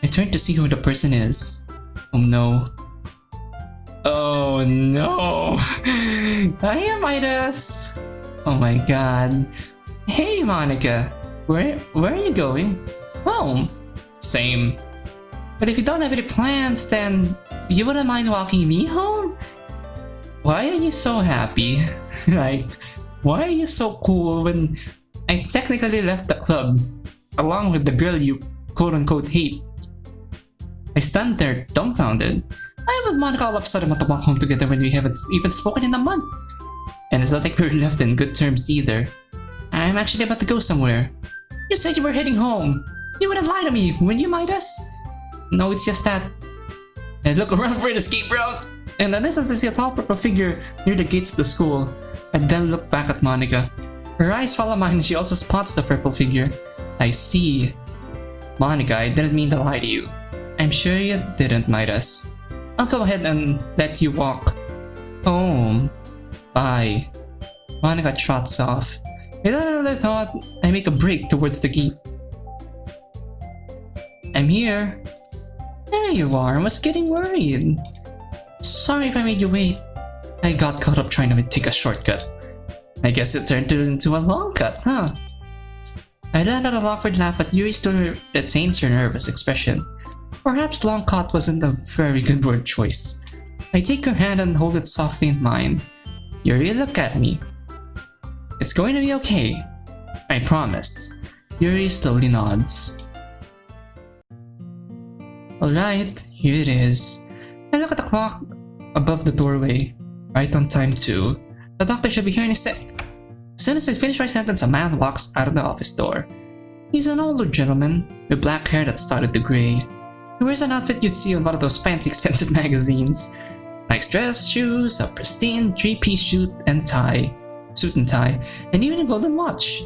I turn to see who the person is. Oh no. Oh no. I am Midas. Oh my god. Hey Monika. Where are you going? Home. Same. But if you don't have any plans, then you wouldn't mind walking me home? Why are you so happy? Like, why are you so cool when I technically left the club along with the girl you quote-unquote hate? I stand there dumbfounded. I and Monika all of a sudden want to walk home together when we haven't even spoken in a month. And it's not like we're left in good terms either. I'm actually about to go somewhere. You said you were heading home. You wouldn't lie to me, would you, Midas? No, it's just that I look around for an escape route, and in the distance I see a tall purple figure near the gates of the school. I then look back at Monika. Her eyes follow mine and she also spots the purple figure. I see. Monika, I didn't mean to lie to you. I'm sure you didn't, Midas. I'll go ahead and let you walk home. Bye. Monika trots off. Without another thought, I make a break towards the gate. I'm here. There you are, I was getting worried. Sorry if I made you wait. I got caught up trying to take a shortcut. I guess it turned into a long cut, huh? I let out an awkward laugh, but Yuri still retains her nervous expression. Perhaps long cut wasn't a very good word choice. I take her hand and hold it softly in mine. Yuri, look at me. It's going to be okay. I promise. Yuri slowly nods. Alright, here it is. I look at the clock above the doorway. Right on time too. The doctor should be here in a sec. As soon as I finish my sentence, a man walks out of the office door. He's an older gentleman with black hair that started to gray. He wears an outfit you'd see on one of those fancy expensive magazines. Nice dress, shoes, a pristine three-piece suit and tie, and even a golden watch.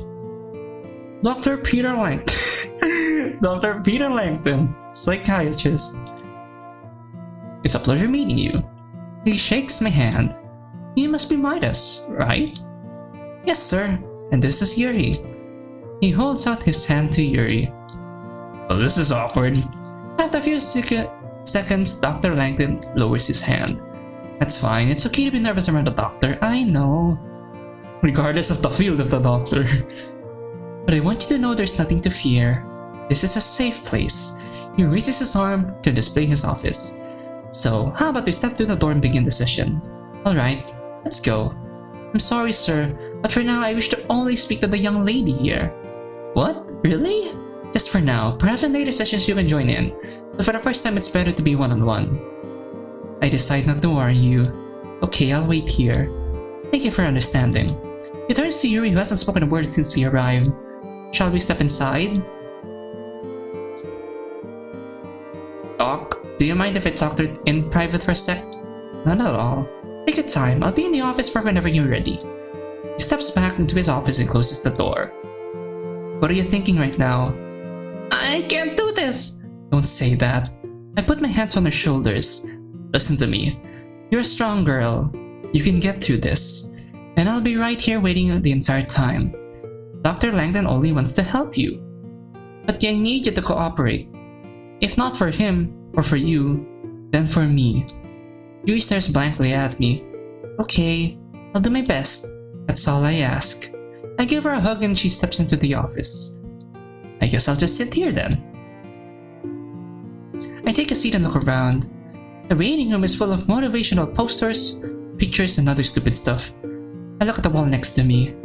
Dr. Peter Langton. Dr. Peter Langton, psychiatrist. It's a pleasure meeting you. He shakes my hand. You must be Midas, right? Yes, sir. And this is Yuri. He holds out his hand to Yuri. Oh, this is awkward. After a few seconds, Dr. Langton lowers his hand. That's fine. It's okay to be nervous around the doctor. I know. Regardless of the field of the doctor. But I want you to know there's nothing to fear. This is a safe place. He raises his arm to display his office. So, how about we step through the door and begin the session? Alright, let's go. I'm sorry, sir, but for now I wish to only speak to the young lady here. What? Really? Just for now. Perhaps in later sessions you can join in. But for the first time it's better to be one-on-one. I decide not to worry you. Okay, I'll wait here. Thank you for understanding. He turns to Yuri, who hasn't spoken a word since we arrived. Shall we step inside? Doc, do you mind if I talk to her in private for a sec? Not at all. Take your time, I'll be in the office for whenever you're ready. He steps back into his office and closes the door. What are you thinking right now? I can't do this! Don't say that. I put my hands on her shoulders. Listen to me. You're a strong girl. You can get through this. And I'll be right here waiting the entire time. Dr. Langdon only wants to help you. But I need you to cooperate. If not for him, or for you, then for me. Yuri stares blankly at me. Okay, I'll do my best. That's all I ask. I give her a hug and she steps into the office. I guess I'll just sit here then. I take a seat and look around. The waiting room is full of motivational posters, pictures, and other stupid stuff. I look at the wall next to me.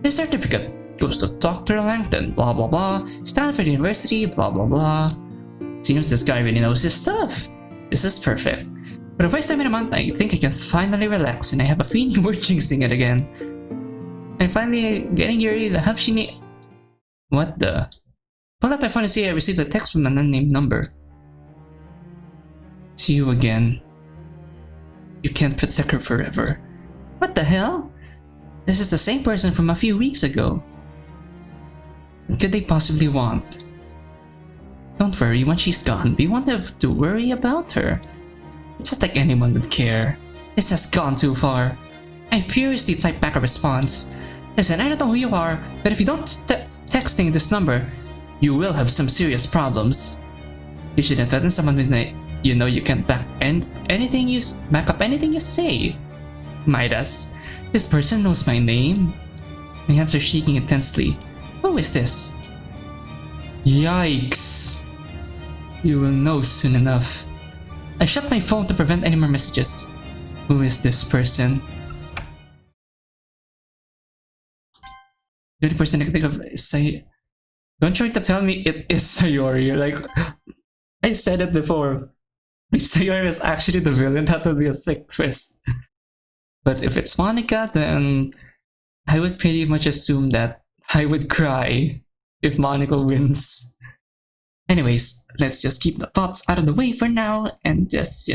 This certificate goes to Dr. Langton, blah blah blah, Stanford University, blah blah blah. Seems this guy really knows his stuff. This is perfect. For the first time in a month, I think I can finally relax, and I have a feeling we're jinxing it again. I'm finally getting Yuri the help she needs. What the? Pull up my phone and see I received a text from an unnamed number. It's you again. You can't protect her forever. What the hell? This is the same person from a few weeks ago. What could they possibly want? Don't worry, once she's gone, we won't have to worry about her. It's not like anyone would care. This has gone too far. I furiously typed back a response. Listen, I don't know who you are, but if you don't texting this number, you will have some serious problems. You shouldn't threaten someone with you know you can't back up anything you say. Midas, this person knows my name. My hands are shaking intensely. Who is this? Yikes. You will know soon enough. I shut my phone to prevent any more messages. Who is this person? The only person I can think of is Don't try to tell me it is Sayori. Like, I said it before. If Sayori is actually the villain, that would be a sick twist. But if it's Monika, then I would pretty much assume that I would cry if Monika wins. Anyways, let's just keep the thoughts out of the way for now and just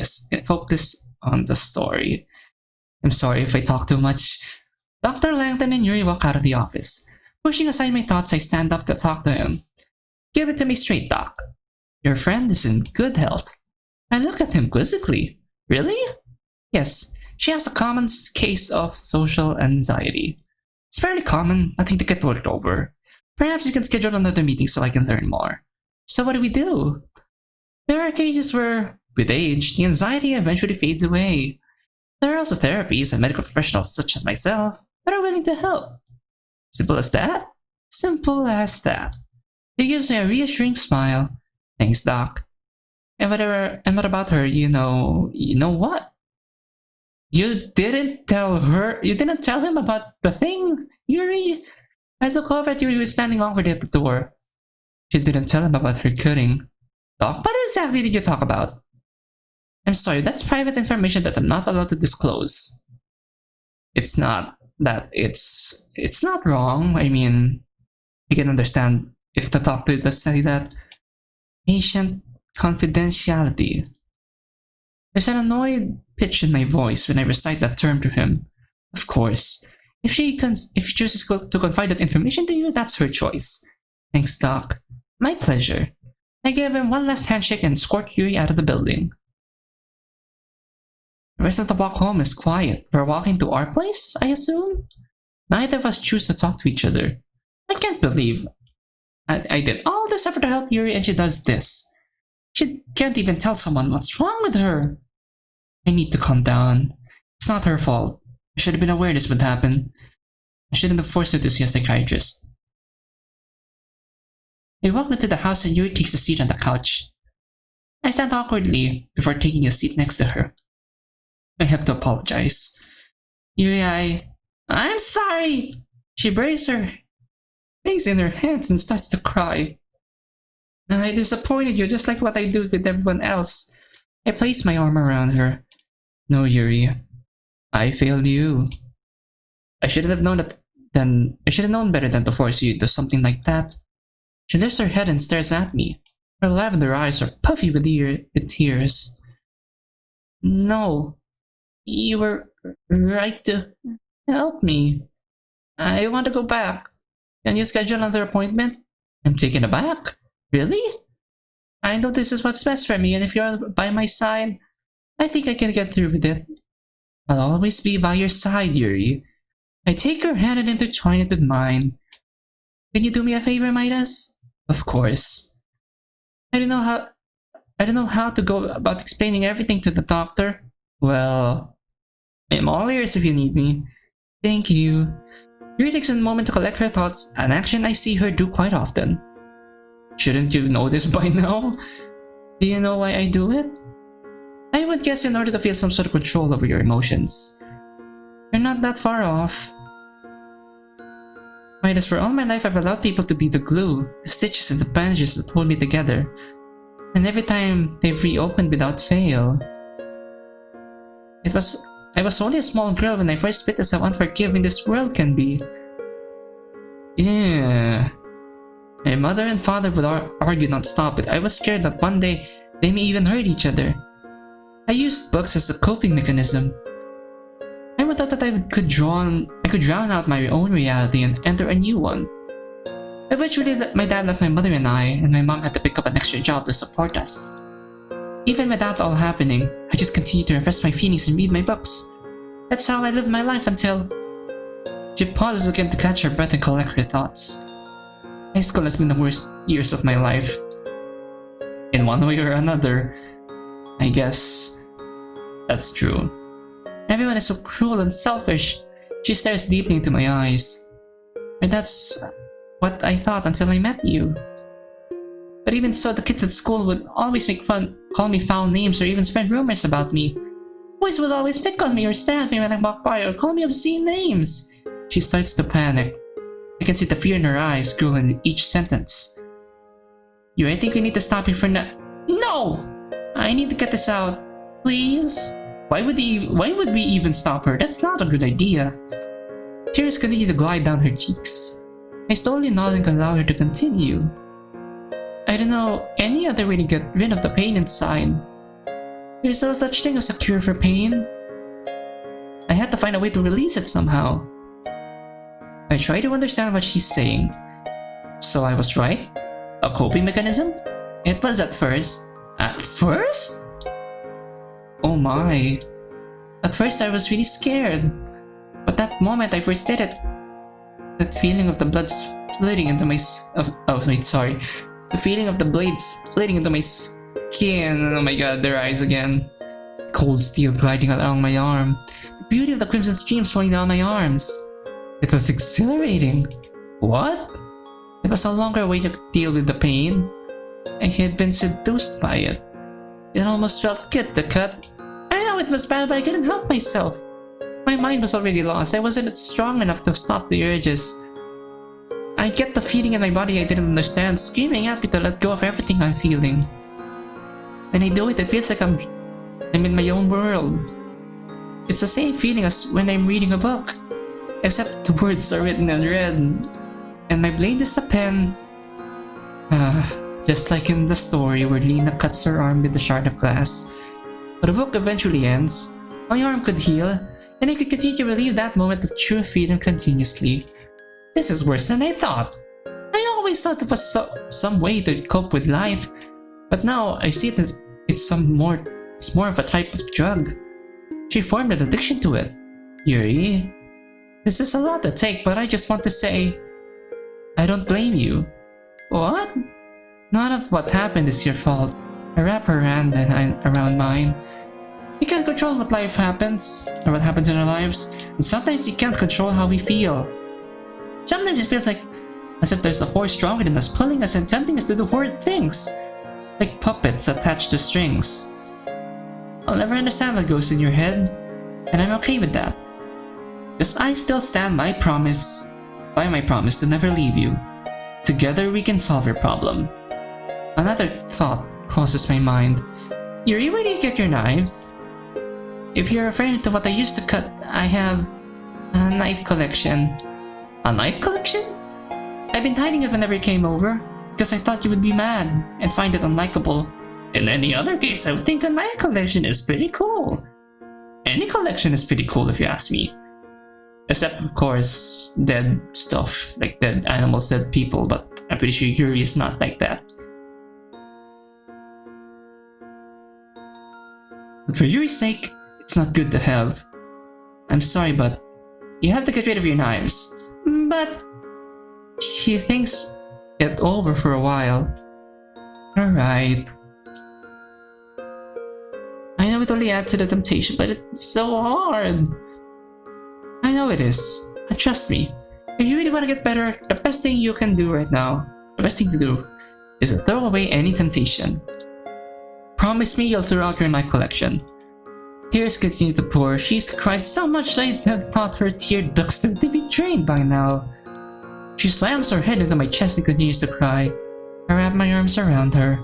focus on the story. I'm sorry if I talk too much. Dr. Langton and Yuri walk out of the office. Pushing aside my thoughts, I stand up to talk to him. Give it to me straight, Doc. Your friend is in good health. I look at him quizzically. Really? Yes, she has a common case of social anxiety. It's fairly common, nothing to get worked over. Perhaps you can schedule another meeting so I can learn more. So what do? There are cases where, with age, the anxiety eventually fades away. There are also therapies and medical professionals such as myself that are willing to help. Simple as that? Simple as that. He gives me a reassuring smile. Thanks, Doc. And what about her? You know what? You didn't tell him about the thing, Yuri? I look over at Yuri who is standing awkwardly at the door. She didn't tell him about her cutting. Doc, what exactly did you talk about? I'm sorry, that's private information that I'm not allowed to disclose. It's not not wrong. I mean, you can understand if the doctor does say that. Patient confidentiality. There's an annoyed pitch in my voice when I recite that term to him. Of course, if she chooses to confide that information to you, that's her choice. Thanks, Doc. My pleasure. I give him one last handshake and escort Yuri out of the building. The rest of the walk home is quiet. We're walking to our place, I assume? Neither of us choose to talk to each other. I can't believe I did all this effort to help Yuri and she does this. She can't even tell someone what's wrong with her. I need to calm down. It's not her fault. I should have been aware this would happen. I shouldn't have forced her to see a psychiatrist. We walk into the house and Yuri takes a seat on the couch. I stand awkwardly before taking a seat next to her. I have to apologize. Yuri, I'm sorry! She buries her face in her hands and starts to cry. I disappointed you just like what I do with everyone else. I place my arm around her. No, Yuri. I failed you. I should have known better than to force you to do something like that. She lifts her head and stares at me. Her lavender eyes are puffy with tears. No. You were right to help me. I want to go back. Can you schedule another appointment? I'm taken aback. Really? I know this is what's best for me, and if you're by my side, I think I can get through with it. I'll always be by your side, Yuri. I take her hand and intertwine it with mine. Can you do me a favor, Midas? Of course. I don't know how to go about explaining everything to the doctor. Well, I'm all ears if you need me. Thank you. Yuri takes a moment to collect her thoughts, an action I see her do quite often. Shouldn't you know this by now? Do you know why I do it? I would guess in order to feel some sort of control over your emotions. You're not that far off. Midas, for all my life I've allowed people to be the glue, the stitches and the bandages that hold me together. And every time they've reopened without fail. I was only a small girl when I first witnessed how unforgiving this world can be. Yeah. My mother and father would argue non-stop, but I was scared that one day they may even hurt each other. I used books as a coping mechanism. I would thought that I could drown out my own reality and enter a new one. Eventually, my dad left my mother and my mom had to pick up an extra job to support us. Even with that all happening, I just continued to repress my feelings and read my books. That's how I lived my life until... She pauses again to catch her breath and collect her thoughts. High school has been the worst years of my life. In one way or another, I guess that's true. Everyone is so cruel and selfish. She stares deeply into my eyes. And that's what I thought until I met you. But even so, the kids at school would always make fun, call me foul names, or even spread rumors about me. Boys would always pick on me or stare at me when I walk by or call me obscene names. She starts to panic. I can see the fear in her eyes grow in each sentence. Yuri, I think we need to stop here for now. No! I need to get this out. Please? Why would we even stop her? That's not a good idea. Tears continue to glide down her cheeks. I slowly nod and allow her to continue. I don't know any other way to get rid of the pain inside. There's no such thing as a cure for pain. I had to find a way to release it somehow. I try to understand what she's saying. So I was right? A coping mechanism? It was at first. At first? Oh my. At first I was really scared. But that moment I first did it, that feeling of the blood splitting into my the feeling of the blade splitting into my skin. Oh my god, their eyes again. Cold steel gliding along my arm. The beauty of the crimson streams flowing down my arms. It was exhilarating. What? It was a longer way to deal with the pain. I had been seduced by it. It almost felt good to cut. I know it was bad, but I couldn't help myself. My mind was already lost. I wasn't strong enough to stop the urges. I get the feeling in my body I didn't understand, screaming at me to let go of everything I'm feeling. When I do it, it feels like I'm in my own world. It's the same feeling as when I'm reading a book, except the words are written in red, and my blade is the pen. Just like in the story where Lena cuts her arm with a shard of glass. But the book eventually ends, my arm could heal, and I could continue to relive that moment of true freedom continuously. This is worse than I thought. I always thought it was some way to cope with life, but now I see it as it's more of a type of drug. She formed an addiction to it. Yuri, this is a lot to take, but I just want to say, I don't blame you. What? None of what happened is your fault. I wrap her hand around mine. We can't control what life happens, or what happens in our lives, and sometimes we can't control how we feel. Sometimes it feels like as if there's a force stronger than us pulling us and tempting us to do horrid things, like puppets attached to strings. I'll never understand what goes in your head, and I'm okay with that. Because I still stand by my promise to never leave you. Together we can solve your problem. Another thought crosses my mind. Yuri, where do you get your knives? If you're referring to what I used to cut, I have a knife collection. A knife collection? I've been hiding it whenever you came over, because I thought you would be mad and find it unlikable. In any other case, I would think a knife collection is pretty cool. Any collection is pretty cool if you ask me. Except, of course, dead stuff, like dead animals, dead people, but I'm pretty sure Yuri is not like that. But for Yuri's sake, it's not good to have. I'm sorry, but you have to get rid of your knives. But she thinks it over for a while. Alright. I know it only adds to the temptation, but it's so hard. I know it is. And trust me, if you really want to get better, the best thing you can do right now, the best thing to do, is to throw away any temptation. Promise me you'll throw out your knife collection. Tears continue to pour. She's cried so much that I had thought her tear ducts would be drained by now. She slams her head into my chest and continues to cry. I wrap my arms around her.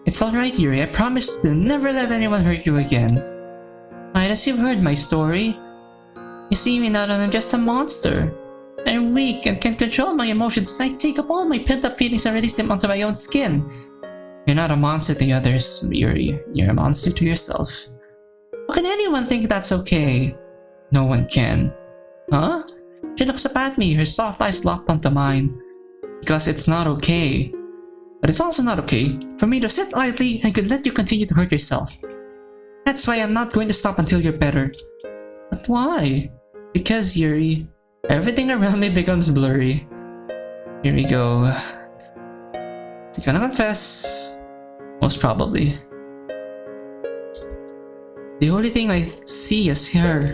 It's alright, Yuri. I promise to never let anyone hurt you again. Midas, you've heard my story. You see me now that I'm just a monster. I'm weak and can't control my emotions. I take up all my pent-up feelings and release them onto my own skin. You're not a monster to others, Yuri. You're a monster to yourself. How can anyone think that's okay? No one can. Huh? She looks up at me, her soft eyes locked onto mine. Because it's not okay. But it's also not okay for me to sit lightly and could let you continue to hurt yourself. That's why I'm not going to stop until you're better. But why? Because, Yuri, everything around me becomes blurry. Here we go. You gonna confess? Most probably. The only thing I see is her.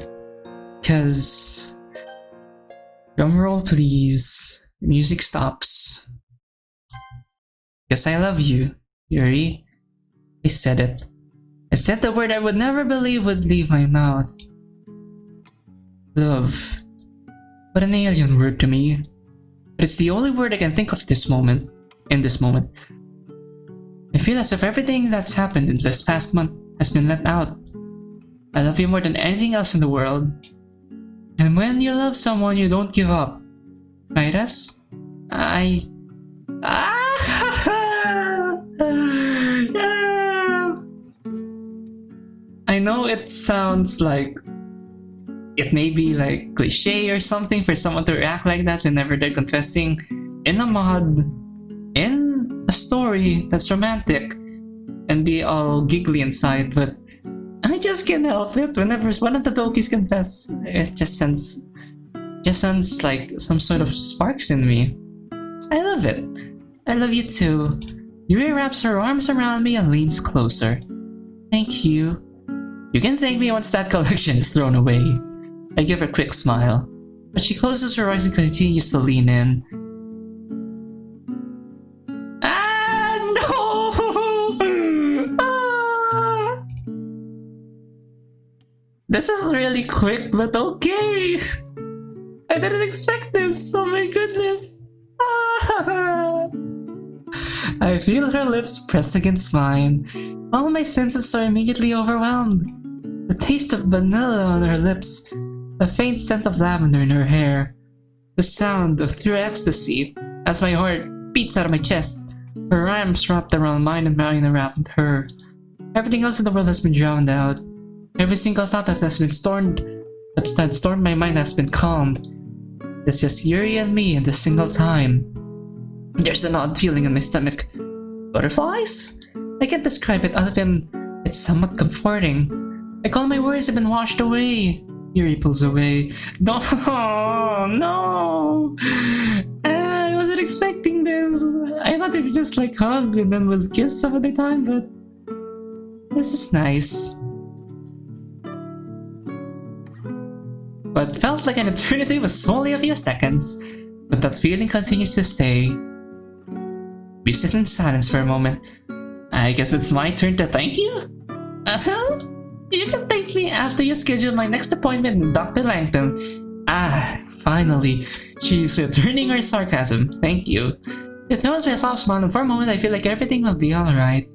Cause... Drumroll please. The music stops. Because I love you, Yuri. I said it. I said the word I would never believe would leave my mouth. Love. What an alien word to me. But it's the only word I can think of in this moment. I feel as if everything that's happened in this past month has been let out. I love you more than anything else in the world. And when you love someone, you don't give up. Midas? I know it sounds like it may be like cliche or something for someone to react like that whenever they're confessing in a mod, in a story that's romantic, and be all giggly inside, but I just can't help it. Whenever one of the Dokis confess, it just sends like some sort of sparks in me. I love it. I love you too. Yuri wraps her arms around me and leans closer. Thank you. You can thank me once that collection is thrown away. I give her a quick smile, but she closes her eyes and continues to lean in. Ah, no! Ah! This is really quick, but okay. I didn't expect this. Oh my goodness. Ah! I feel her lips press against mine. All my senses are immediately overwhelmed. The taste of vanilla on her lips, the faint scent of lavender in her hair, the sound of pure ecstasy as my heart beats out of my chest, her arms wrapped around mine and mine around her. Everything else in the world has been drowned out. Every single thought that has been stormed my mind has been calmed. It's just Yuri and me in this single time. There's an odd feeling in my stomach. Butterflies? I can't describe it other than it's somewhat comforting. Like all my worries have been washed away. Yuri pulls away. No, no! I wasn't expecting this. I thought they would just like hug and then we'll kiss some of the time, but this is nice. What felt like an eternity was only a few seconds, but that feeling continues to stay. We sit in silence for a moment. I guess it's my turn to thank you? Uh-huh. You can thank me after you schedule my next appointment with Dr. Langton. Ah, finally. She's returning her sarcasm. Thank you. It knows my soft smile and for a moment I feel like everything will be alright.